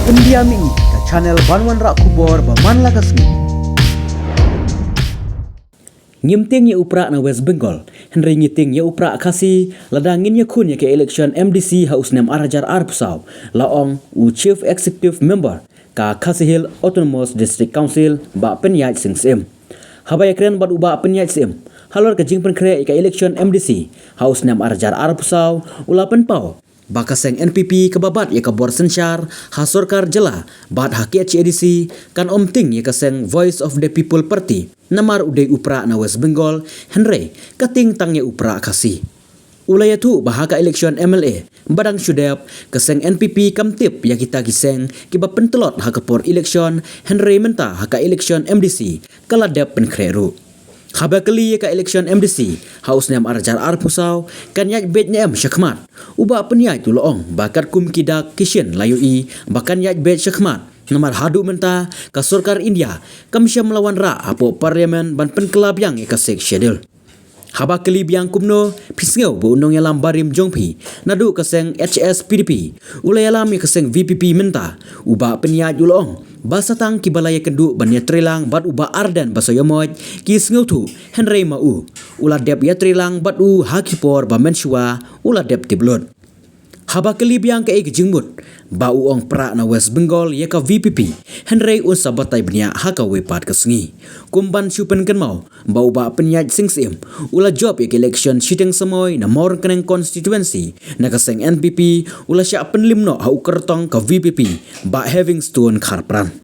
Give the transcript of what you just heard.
Pendiam ini ke channel Banwan Rak Kubor Baman Lagasmi. Ngimting ya upra na West Bengal, Henry ngiting ya upra kasi ladangin ya kun ya ke election MDC House Nem Arajar Arpsau, laong u Chief Executive Member ka Khasi Hill Autonomous District Council ba penyaj sing sim. Habaya kren bad uba penyaj sim. Halor ke jingpen kre ka election MDC House Nem Arajar Arpsau ulapan pau. Bakaseng NPP kebabat ya kabor sensyar ha sorkar jela bat hakiat edisi kan omting ya kaseng Voice of the People Party namar udai upra na West Bengal Henry kating tang ya upra kasi ulaya tu bahaka election MLA badang syudep kaseng NPP kamtip ya kita giseng kiba pentelot ha kapor election Henry menta haka election MDC kaladep penkreru. Khaba kali ka election MDC House Nem Arajar Arpusau kan yaj bet nem syakmat uba penyaj tu loong bakat kum kidak kisyen layui bahkan yaj bet syakmat namar hadu menta ka sorkar India kamsya melawan ra apo parlimen ban penkelab yang ikasek schedule. Haba kali biang kumno pisngau bu undang yalam barim jongpi nadu kaseng HS PDP ulay alam kaseng VPP menta uba penyaj ulong basatang kibalaya kendu ban yatrelang bat uba ardan basoyomoj kisngau tu Henry mau uladep yatrelang bat u hakipor ba mensua uladep tiblot. Haba kali biang ke jingbut ba uong pra na West Bengal ya ka VPP Henry un sabatai bnya haka wepat kesengi kumban supen kan mau ba uba penyaj singsim ula job ya election shiteng semoy na mor keneng constituency na kaseng NPP ula sya penlimno ha ukertong ka VPP ba having stone kharpran.